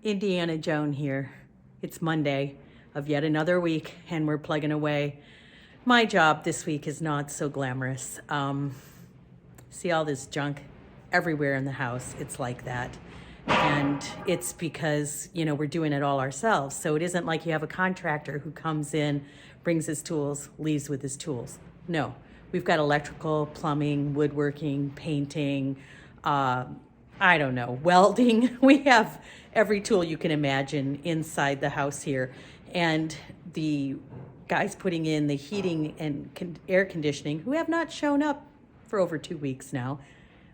Indiana Joan here. It's Monday of yet another week and we're plugging away. My job this week is not so glamorous. See all this junk everywhere in the house. It's like that. And it's because, we're doing it all ourselves. So it isn't like you have a contractor who comes in, brings his tools, leaves with his tools. No, we've got electrical, plumbing, woodworking, painting, welding. We have every tool you can imagine inside the house here. And the guys putting in the heating and air conditioning, who have not shown up for over 2 weeks now,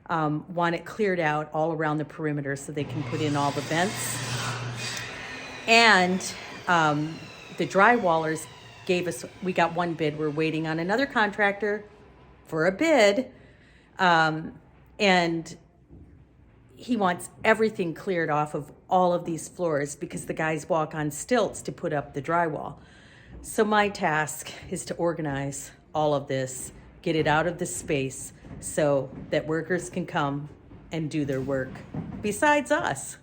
want it cleared out all around the perimeter so they can put in all the vents. And the drywallers we got one bid. We're waiting on another contractor for a bid. And he wants everything cleared off of all of these floors because the guys walk on stilts to put up the drywall. So my task is to organize all of this, get it out of the space so that workers can come and do their work besides us.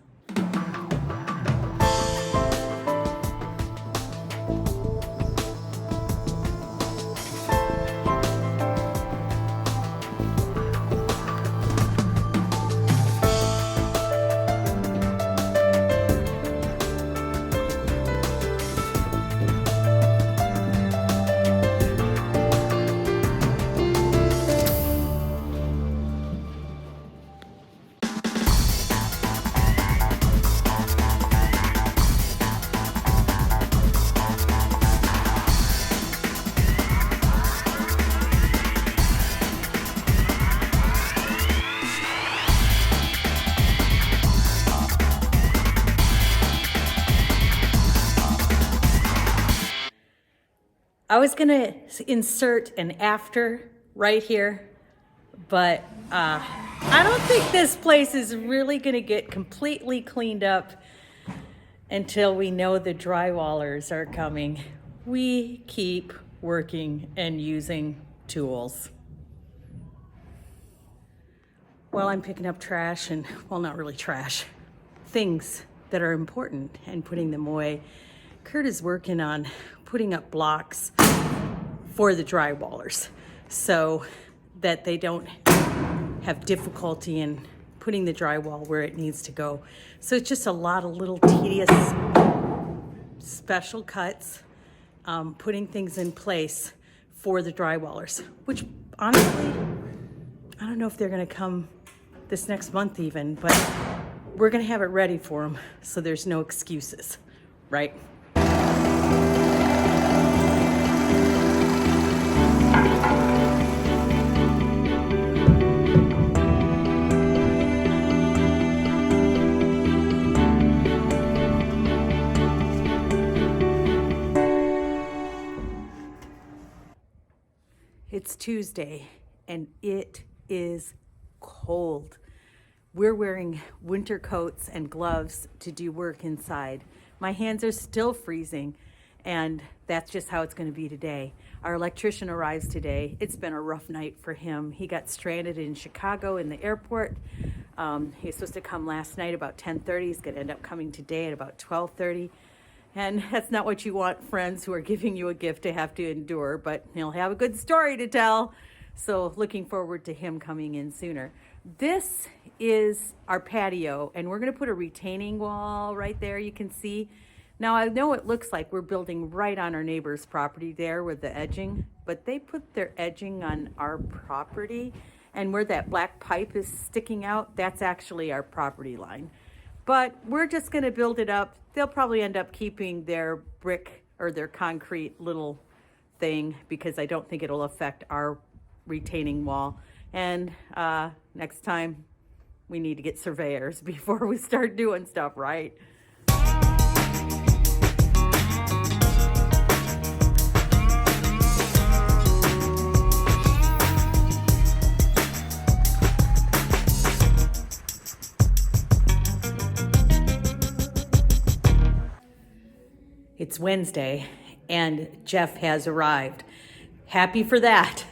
I was gonna insert an after right here, but I don't think this place is really gonna get completely cleaned up until we know the drywallers are coming. We keep working and using tools. Well, I'm picking up trash and, well, not really trash, things that are important and putting them away. Kurt is working on putting up blocks for the drywallers so that they don't have difficulty in putting the drywall where it needs to go. So it's just a lot of little tedious special cuts, putting things in place for the drywallers, which honestly, I don't know if they're gonna come this next month even, but we're gonna have it ready for them so there's no excuses, right? It's Tuesday and it is cold. We're wearing winter coats and gloves to do work inside. My hands are still freezing and that's just how it's going to be today. Our electrician arrives today. It's been a rough night for him. He got stranded in Chicago in the airport. He was supposed to come last night about 10:30. He's going to end up coming today at about 12:30. And that's not what you want friends who are giving you a gift to have to endure, but he'll have a good story to tell. So looking forward to him coming in sooner. This is our patio, and we're gonna put a retaining wall right there, you can see. Now I know it looks like we're building right on our neighbor's property there with the edging, but they put their edging on our property, and where that black pipe is sticking out, that's actually our property line. But we're just gonna build it up. They'll probably end up keeping their brick or their concrete little thing because I don't think it'll affect our retaining wall. And next time we need to get surveyors before we start doing stuff, right? It's Wednesday and Jeff has arrived. Happy for that.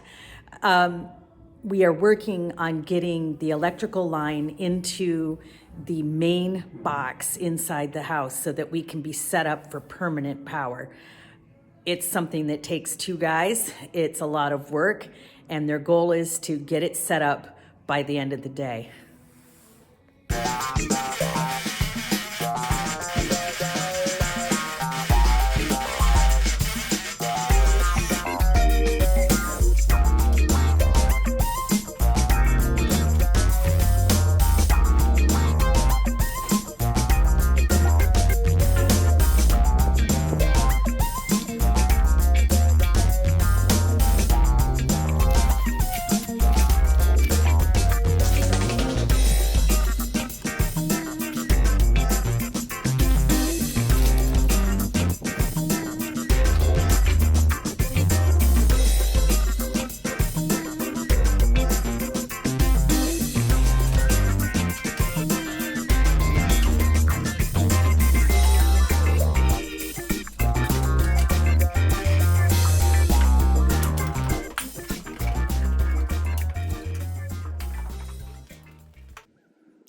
We are working on getting the electrical line into the main box inside the house so that we can be set up for permanent power. It's something that takes two guys. It's a lot of work, and their goal is to get it set up by the end of the day.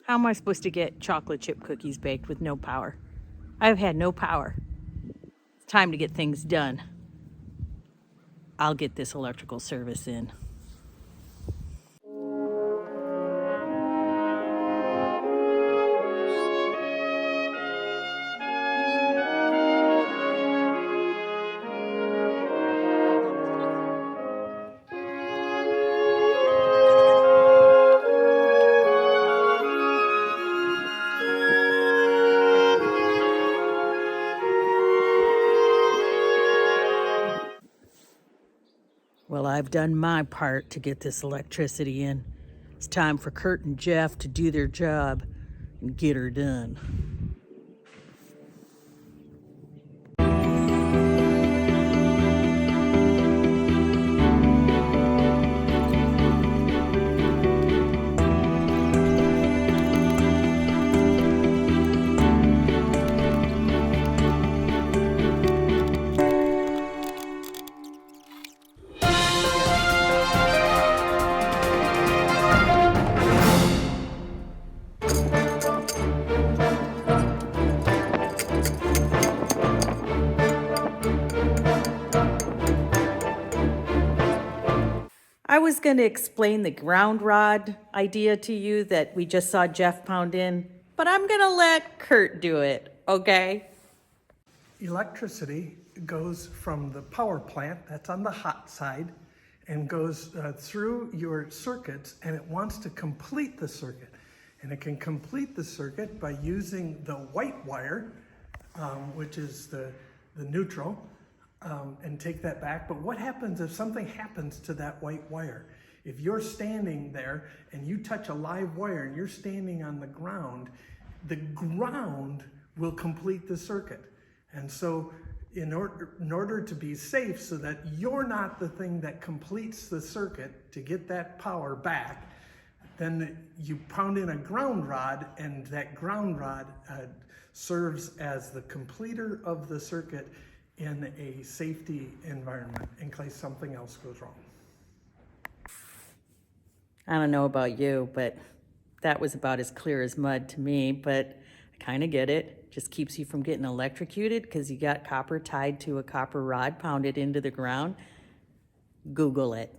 How am I supposed to get chocolate chip cookies baked with no power? I've had no power. It's time to get things done. I'll get this electrical service in. Well, I've done my part to get this electricity in. It's time for Kurt and Jeff to do their job and get her done. I was going to explain the ground rod idea to you that we just saw Jeff pound in, but I'm going to let Kurt do it, okay? Electricity goes from the power plant, that's on the hot side, and goes through your circuits, and it wants to complete the circuit. And it can complete the circuit by using the white wire, which is the neutral, and take that back. But what happens if something happens to that white wire? If you're standing there and you touch a live wire and you're standing on the ground will complete the circuit. And so in order to be safe, so that you're not the thing that completes the circuit to get that power back, then you pound in a ground rod, and that ground rod serves as the completer of the circuit in a safety environment in case something else goes wrong. I don't know about you, but that was about as clear as mud to me, but I kind of get it. Just keeps you from getting electrocuted because you got copper tied to a copper rod pounded into the ground. Google it.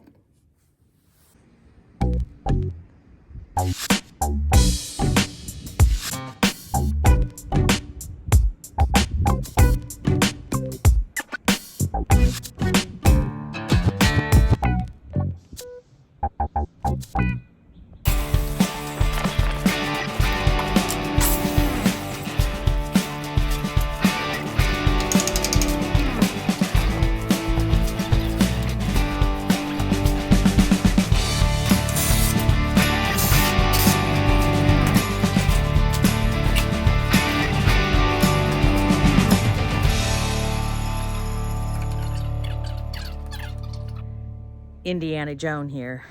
Indiana Joan here.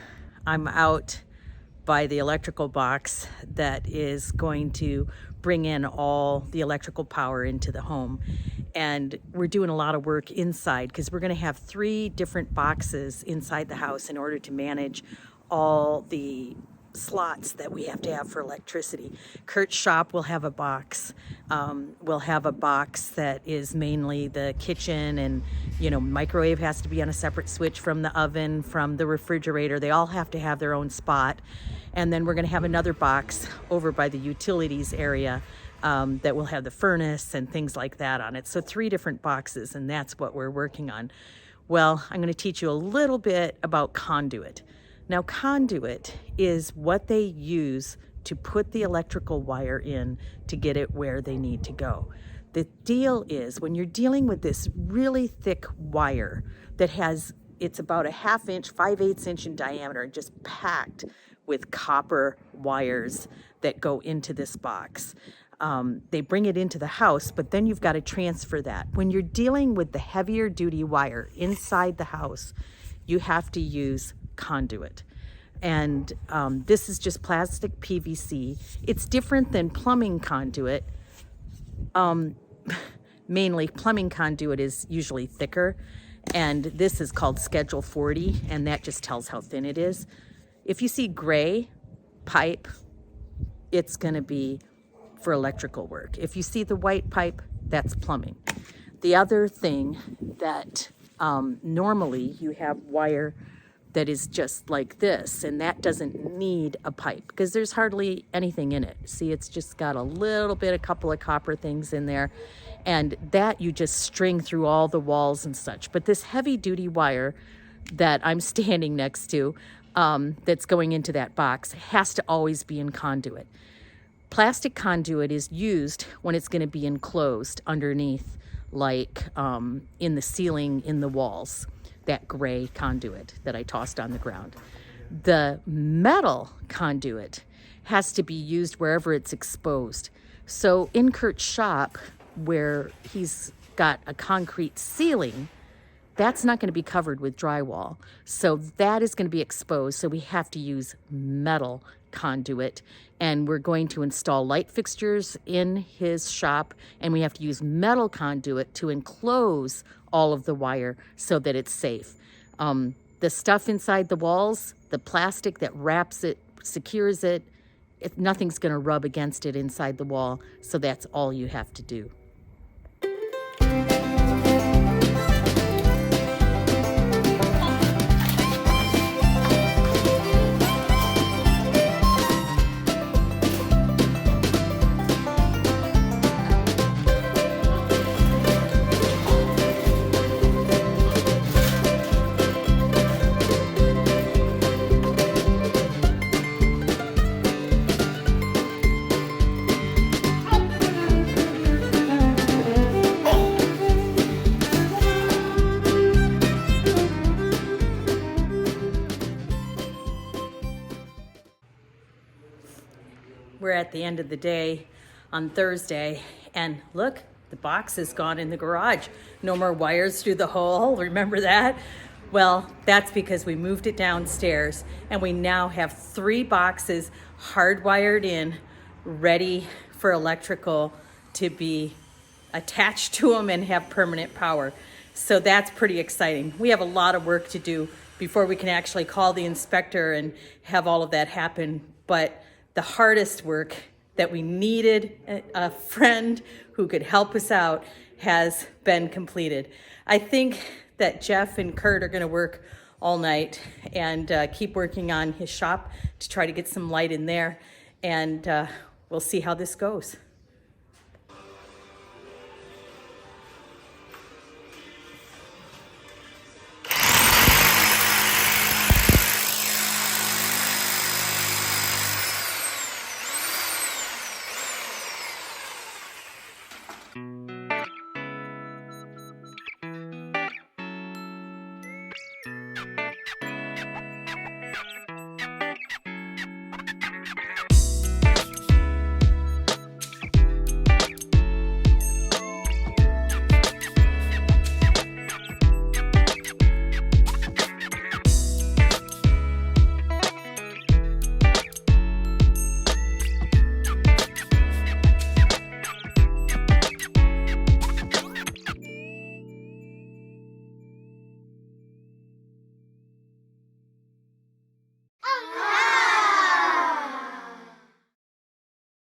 I'm out by the electrical box that is going to bring in all the electrical power into the home. And we're doing a lot of work inside because we're going to have 3 different boxes inside the house in order to manage all the slots that we have to have for electricity. Kurt's shop will have a box. We'll have a box that is mainly the kitchen, and microwave has to be on a separate switch from the oven, from the refrigerator. They all have to have their own spot. And then we're going to have another box over by the utilities area that will have the furnace and things like that on it. So 3 different boxes, and that's what we're working on. Well, I'm going to teach you a little bit about conduit. Now, conduit is what they use to put the electrical wire in to get it where they need to go. The deal is, when you're dealing with this really thick wire that it's about a 1/2 inch, 5/8 inch in diameter, just packed with copper wires that go into this box. They bring it into the house, but then you've got to transfer that. When you're dealing with the heavier duty wire inside the house, you have to use conduit. And this is just plastic PVC. It's different than plumbing conduit. Mainly plumbing conduit is usually thicker, and this is called Schedule 40, and that just tells how thin it is. If you see gray pipe, it's going to be for electrical work. If you see the white pipe, that's plumbing. The other thing that normally you have wire that is just like this, and that doesn't need a pipe because there's hardly anything in it. See, it's just got a little bit, a couple of copper things in there, and that you just string through all the walls and such. But this heavy duty wire that I'm standing next to, that's going into that box, has to always be in conduit. Plastic conduit is used when it's going to be enclosed underneath, like in the ceiling, in the walls, that gray conduit that I tossed on the ground. The metal conduit has to be used wherever it's exposed. So in Kurt's shop, where he's got a concrete ceiling, that's not going to be covered with drywall. So that is going to be exposed. So we have to use metal conduit, and we're going to install light fixtures in his shop, and we have to use metal conduit to enclose all of the wire so that it's safe. The stuff inside the walls, the plastic that wraps it, secures it, nothing's going to rub against it inside the wall, so that's all you have to do. We're at the end of the day on Thursday, and look, the box is gone in the garage. No more wires through the hole, remember that? Well, that's because we moved it downstairs, and we now have 3 boxes hardwired in, ready for electrical to be attached to them and have permanent power. So that's pretty exciting. We have a lot of work to do before we can actually call the inspector and have all of that happen, but the hardest work that we needed a friend who could help us out has been completed. I think that Jeff and Kurt are going to work all night and keep working on his shop to try to get some light in there, and we'll see how this goes.